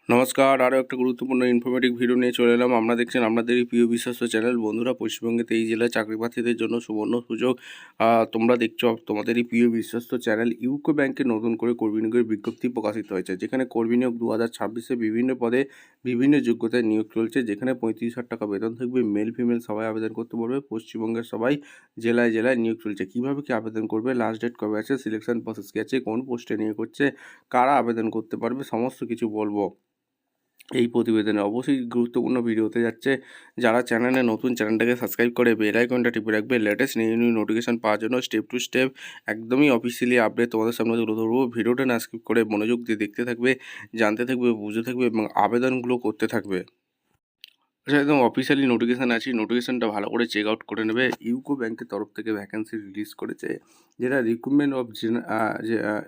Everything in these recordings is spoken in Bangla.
নমস্কার, আরও একটা গুরুত্বপূর্ণ ইনফরমেটিভ ভিডিও নিয়ে চলে এলাম। আপনারা দেখছেন আপনাদেরই প্রিয় বিশ্বস্ত চ্যানেল। বন্ধুরা, পশ্চিমবঙ্গে 23 জেলায় চাকরি প্রার্থীদের জন্য সুবর্ণ সুযোগ। তোমরা দেখছো তোমাদেরই প্রিয় বিশ্বস্ত চ্যানেল। ইউকো ব্যাংকে নতুন করে কর্মী নিয়োগের বিজ্ঞপ্তি প্রকাশিত হয়েছে, যেখানে কর্মী নিয়োগ 2026-এ বিভিন্ন পদে বিভিন্ন যোগ্যতায় নিয়োগ চলছে, যেখানে 35,000 টাকা বেতন থাকবে। মেল ফিমেল সবাই আবেদন করতে পারবে। পশ্চিমবঙ্গের সবাই জেলায় জেলায় নিয়োগ চলছে। কীভাবে কি আবেদন করবে, লাস্ট ডেট কবে আছে, সিলেকশন প্রসেস কী আছে, কোন পোস্টে নিয়োগ করছে, কারা আবেদন করতে পারবে, সমস্ত কিছু বলবো এই প্রতিবেদনে। অবশ্যই গুরুত্বপূর্ণ ভিডিও হতে যাচ্ছে। যারা চ্যানেলে নতুন, চ্যানেলটাকে সাবস্ক্রাইব করে বেল আইকনটা টিপে রাখবে লেটেস্ট নিউ নিউ নোটিফিকেশন পাওয়ার জন্য। স্টেপ টু স্টেপ একদমই অফিসিয়ালি আপডেট তোমাদের সামনে তুলে ধরবো। ভিডিওটা না স্কিপ করে মনোযোগ দিয়ে দেখতে থাকবে, জানতে থাকবে, বুঝতে থাকবে এবং আবেদনগুলো করতে থাকবে। আচ্ছা, একদম অফিসিয়ালি নোটিফিকেশান আছে, নোটিফিকেশানটা ভালো করে চেক আউট করে নেবে। ইউকো ব্যাংকের তরফ থেকে ভ্যাকেন্সি রিলিজ করেছে, যেটা recruitment of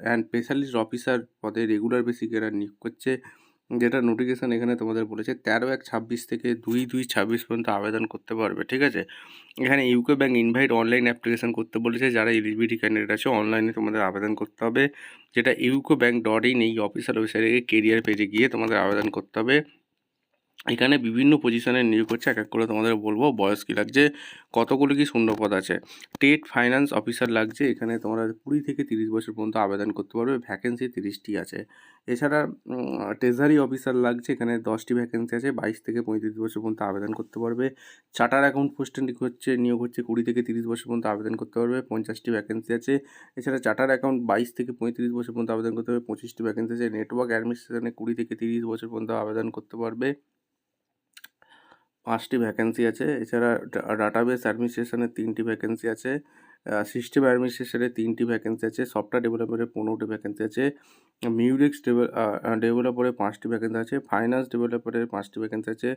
and specialist officer পদে রেগুলার বেসিকে এরা নিয়োগ করছে। যেটা নোটিফিকেশান এখানে তোমাদের বলেছে 13/1/26 থেকে 2/2/26 পর্যন্ত আবেদন করতে পারবে। ঠিক আছে, এখানে UCO bank invite online application করতে বলেছে। যারা এলিজিবিলিটি ক্যান্ডিডেট আছে অনলাইনে তোমাদের আবেদন করতে হবে, যেটা UCOBank.in এই অফিসিয়াল ওয়েবসাইটে কেরিয়ার পেজে গিয়ে তোমাদের আবেদন করতে হবে। এখানে বিভিন্ন পজিশনে নিয়োগ করছে, এক এক করে তোমাদের বলবো। বয়স কী লাগছে, কতগুলো কি শূন্যপদ আছে। ট্রেড ফাইন্যান্স অফিসার লাগছে, এখানে তোমরা 20 থেকে 30 বছর পর্যন্ত আবেদন করতে পারবে। ভ্যাকেন্সি 30টি আছে। এছাড়া ট্রেজারি অফিসার লাগছে, এখানে 10টি ভ্যাকেন্সি আছে। 22 থেকে 35 বছর পর্যন্ত আবেদন করতে পারবে। চার্টার অ্যাকাউন্ট পোস্টে নিয়োগ হচ্ছে 20 থেকে 30 বছর পর্যন্ত আবেদন করতে পারবে। 50টি ভ্যাকেন্সি আছে। এছাড়া চার্টার অ্যাকাউন্ট 22 থেকে 35 বছর পর্যন্ত আবেদন করতে পারবে। 25টি ভ্যাকেন্সি আছে। নেটওয়ার্ক অ্যাডমিনিস্ট্রেশনে 20 থেকে 30 বছর পর্যন্ত আবেদন করতে পারবে। 5টি ভ্যাকেন্সি আছে। এছাড়া ডাটাবেস অ্যাডমিনিস্ট্রেশনের 3টি ভ্যাকেন্সি আছে। সিস্টেম অ্যাডমিনিস্ট্রেশনের 3টি ভ্যাকেন্সি আছে। সফটওয়্যার ডেভেলপমেন্টের 15টি ভ্যাকেন্সি আছে। মিউজিক্স ডেভেলপারের 5টি ভ্যাকেন্সি আছে। ফাইন্যান্স ডেভেলপারের 5টি ভ্যাকেন্সি আছে।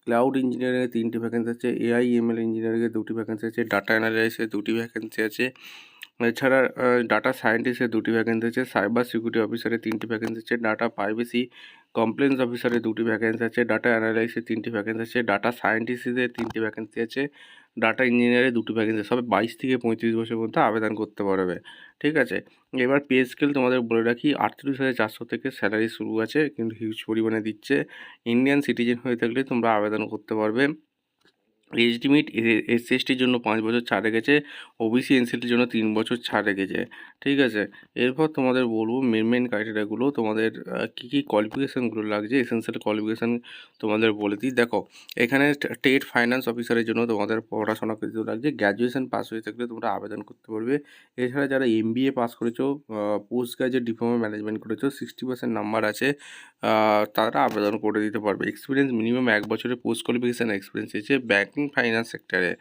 ক্লাউড ইঞ্জিনিয়ারিংয়ের 3টি ভ্যাকেন্সি আছে। AI/ML ইঞ্জিনিয়ারিংয়ের 2টি ভ্যাকেন্সি আছে। ডাটা অ্যানালাইসিসের 2টি ভ্যাকেন্সি আছে। এছাড়া ডাটা সায়েন্টিস্টের 2টি ভ্যাকেন্সি আছে। সাইবার সিকিউরিটি অফিসারের 3টি ভ্যাকেন্সি আছে। ডাটা প্রাইভেসি কমপ্লেন্স অফিসারের 2টি ভ্যাকেন্সি আছে। ডাটা অ্যানালাইসিসের 3টি ভ্যাকেন্সি আছে। ডাটা সায়েন্টিস্টদের 3টি ভ্যাকেন্সি আছে। ডাটা ইঞ্জিনিয়ারের 2টি ভ্যাকেন্সি। সবে 22 থেকে 35 বছর পর্যন্ত আবেদন করতে পারবে। ঠিক আছে, এবার পে স্কেল তোমাদের বলে রাখি, 38,400 থেকে স্যালারি শুরু আছে, কিন্তু হিউজ পরিমাণে দিচ্ছে। ইন্ডিয়ান সিটিজেন হয়ে থাকলে তোমরা আবেদন করতে পারবে। এজ লিমিট SC/STর জন্য 5 বছর ছাড় রেখেছে। OBC NCLটির জন্য 3 বছর ছাড় রেখেছে। ঠিক আছে, এরপর তোমাদের বলবো মেন ক্রাইটেরিয়াগুলো, তোমাদের কী কী কোয়ালিফিকেশানগুলো লাগছে। এসেনশিয়াল কোয়ালিফিকেশান তোমাদের বলে দিই। দেখো, এখানে ট্রেড ফাইন্যান্স অফিসারের জন্য তোমাদের পড়াশোনা করতে লাগছে। গ্র্যাজুয়েশন পাস হয়ে থাকলে তোমরা আবেদন করতে পারবে। এছাড়া যারা MBA পাস করেছো, পোস্ট গ্র্যাজুয়েট ডিপ্লোমা ম্যানেজমেন্ট করেছো, 60% নাম্বার আছে, তারা আবেদন করে দিতে পারবে। এক্সপিরিয়েন্স মিনিমাম 1 বছরের পোস্ট কোয়ালিফিকেশান এক্সপিরিয়েন্স আছে ব্যাঙ্কিং ফাইন্যান্স সেক্টরে।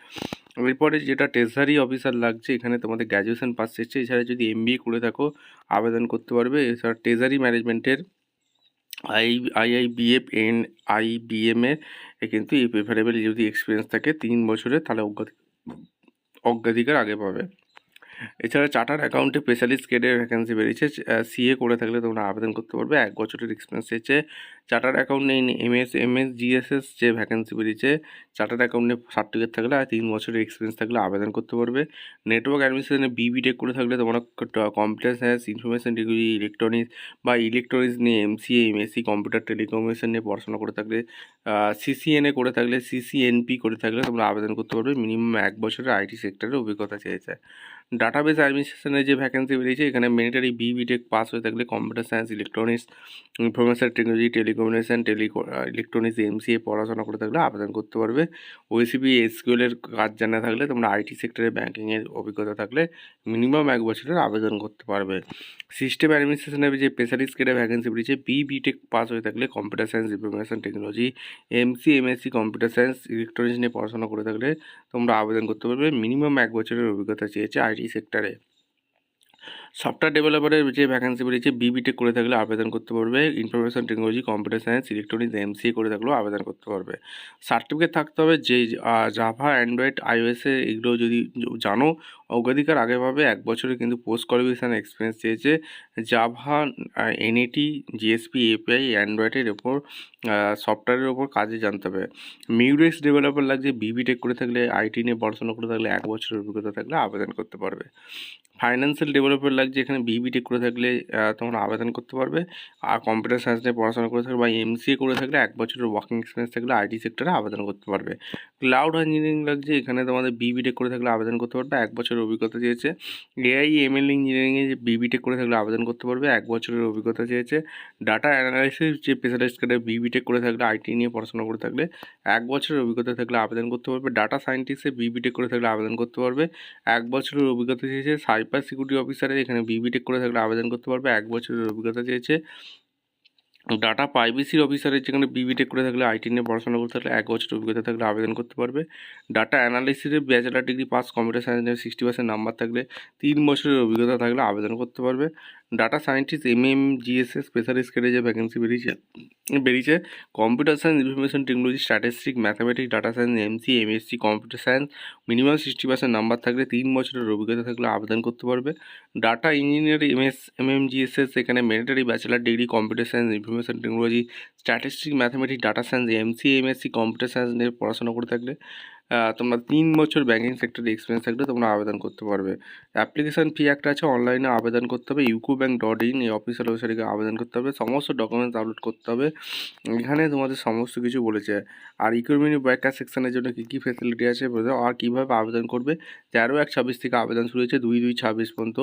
এরপরে যেটা ট্রেজারি অফিসার লাগছে, এখানে তোমাদের গ্র্যাজুয়েশন পাস এসেছে। এছাড়া যদি MBA করে থাকো আবেদন করতে পারবে। এছাড়া ট্রেজারি ম্যানেজমেন্টের IIBF NIBM এ কিন্তু এই প্রেফারেবল যদি এক্সপিরিয়েন্স থাকে 3 বছরের, তাহলে অগ্রাধিকার আগে পাবে। এছাড়া চার্টার অ্যাকাউন্টে স্পেশালিস্ট গ্রেডের ভ্যাকেন্সি বেরিয়েছে। CA করে থাকলে তোমরা আবেদন করতে পারবে। 1 বছরের এক্সপিরিয়েন্স চেয়েছে। চার্টার অ্যাকাউন্ট নেই, MSGSS যে ভ্যাকেন্সি বেরিয়েছে, চার্টার অ্যাকাউন্টে সার্টিফিকেট থাকলে আর 3 বছরের এক্সপিরিয়েন্স থাকলে আবেদন করতে পারবে। নেটওয়ার্ক অ্যাডমিনিস্ট্রেশনে BTech করে থাকলে তোমরা computer science, information technology, electronics নিয়ে MCA MSc কম্পিউটার টেলিকমিউনিকেশন নিয়ে পড়াশোনা করে থাকলে, CCNA করে থাকলে, CCNP করে থাকলে তোমরা আবেদন করতে পারবে। মিনিমাম 1 বছরের IT সেক্টরের অভিজ্ঞতা চেয়েছে। ডাটাবেস অ্যাডমিনিস্ট্রেশনের যে ভ্যাকেন্সি বেরিয়েছে, এখানে মিলিটারি BTech পাস হয়ে থাকলে computer science, electronics, information technology, telecommunication, electronics MCA পড়াশোনা করে থাকলে আবেদন করতে পারবে। OCP SQL এর কাজ জানা থাকলে তোমরা IT সেক্টরে ব্যাঙ্কিংয়ের অভিজ্ঞতা থাকলে মিনিমাম 1 বছরের আবেদন করতে পারবে। সিস্টেম অ্যাডমিনিস্ট্রেশনের যে স্পেশালিস্ট গ্রেডের ভ্যাকেন্সি বেরিয়েছে, BTech পাস হয়ে থাকলে computer science, information technology, MSc computer science, electronics নিয়ে পড়াশোনা করে থাকলে তোমরা আবেদন করতে পারবে। মিনিমাম 1 বছরের অভিজ্ঞতা চেয়েছে IT সেক্টরে। সফটওয়্যার ডেভেলপারের যে ভ্যাকেন্সি বেরিয়েছে, BTech করে থাকলে আবেদন করতে পারবে। Information technology, computer science, electronics MCA করে থাকলেও আবেদন করতে পারবে। সার্টিফিকেট থাকতে হবে যে জাভা, অ্যান্ড্রয়েড, iOS এগুলো যদি জানো, অগ্রাধিকার আগে পাবে। 1 বছরের কিন্তু পোস্ট কোয়ালিফিকেশান এক্সপিরিয়েন্স চেয়েছে। জাভা, NAT, GSP, API, অ্যান্ড্রয়েডের ওপর সফটওয়্যারের ওপর কাজে জানতে হবে। মিউরেক্স ডেভেলপার লাগছে, BTech করে থাকলে, IT নিয়ে পড়াশোনা করে থাকলে, 1 বছরের অভিজ্ঞতা থাকলে আবেদন করতে পারবে। ফাইন্যান্সিয়াল ডেভেলপার লাগছে, লাগছে এখানে বিবিটেক করে থাকলে তোমরা আবেদন করতে পারবে। আর কম্পিউটার সায়েন্স নিয়ে পড়াশোনা করে থাকলে বা এমসিএ করে থাকলে 1 বছরের ওয়ার্কিং এক্সপিরিয়েন্স থাকলে আইটি সেক্টরে আবেদন করতে পারবে। ক্লাউড ইঞ্জিনিয়ারিং লাগছে এখানে তোমাদের বিবিটেক করে থাকলে আবেদন করতে পারবে, 1 বছরের অভিজ্ঞতা চেয়েছে। এআই এমএল ইঞ্জিনিয়ারিংয়ে যে বিবিটেক করে থাকলে আবেদন করতে পারবে, 1 বছরের অভিজ্ঞতা চেয়েছে। ডাটা অ্যানালাইসিস যে স্পেশালাইজড করে বিবিটেক করে থাকলে আইটি নিয়ে পড়াশোনা করে থাকলে 1 বছরের অভিজ্ঞতা থাকলে আবেদন করতে পারবে। ডাটা সায়েন্টিস্টে বিবিটেক করে থাকলে আবেদন করতে পারবে, 1 বছরের অভিজ্ঞতা চেয়েছে। সাইবার সিকিউরিটি অফিসারে এখানে বিবিটেক করে থাকলে আবেদন করতে পারবে, 1 বছরের অভিজ্ঞতা চেয়েছে। ডাটা প্রাইভেসির অফিসারের যেখানে বিবিটেক করে থাকলে আইটি নিয়ে পড়াশোনা করতে থাকলে 1 বছরের অভিজ্ঞতা থাকলে আবেদন করতে পারবে। ডাটা অ্যানালিসিসে bachelor degree pass, computer science নিয়ে 60% নাম্বার থাকলে 3 বছরের অভিজ্ঞতা থাকলে আবেদন করতে পারবে। ডাটা সায়েন্টিস্ট MMGSS স্পেশালিস্ট কেটে যে ভ্যাকেন্সি বেরিয়েছে computer science, information technology, statistic, mathematics, data science, MC, MSc, computer science minimum 60% number থাকলে 3 বছরের অভিজ্ঞতা থাকলে আবেদন করতে পারবে। ডাটা ইঞ্জিনিয়ার MMGSS এখানে mandatory bachelor degree computer science, information technology, statistic, mathematics, data science, MC, MSc, computer science নিয়ে পড়াশোনা করে থাকলে তোমরা 3 বছর ব্যাঙ্কিং সেক্টরে এক্সপিরিয়েন্স থাকলে তোমরা আবেদন করতে পারবে। অ্যাপ্লিকেশন ফি একটা আছে, অনলাইনে আবেদন করতে হবে, UCOBank.in এই অফিসিয়াল ওয়েবসাইটে আবেদন করতে হবে, সমস্ত ডকুমেন্টস আপলোড করতে হবে। এখানে তোমাদের সমস্ত কিছু বলেছে। আর ইকোনমি ব্যাকআপ সেকশনের জন্য কী কী ফেসিলিটি আছে আর কীভাবে আবেদন করবে 13/1/26 থেকে আবেদন শুরু হয়েছে, 2/2/26 পর্যন্ত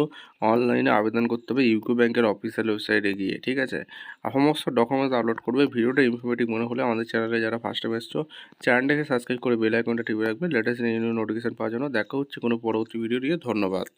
অনলাইনে আবেদন করতে হবে ইউকো ব্যাংকের অফিসিয়াল ওয়েবসাইটে গিয়ে, ঠিক আছে। আর সমস্ত ডকুমেন্টস আপলোড করবে। ভিডিওটা ইনফরমেটিভ মনে হলে আমাদের চ্যানেলে যারা ফার্স্ট টাইম এসছো চ্যানেলটাকে সাবস্ক্রাইব করে বেল আইকনটা টিপে রাখবে লেটেস্ট নিউ নোটিফিকেশন পাওয়ার জন্য। দেখা হচ্ছে কোনো পরবর্তী ভিডিও নিয়ে। ধন্যবাদ।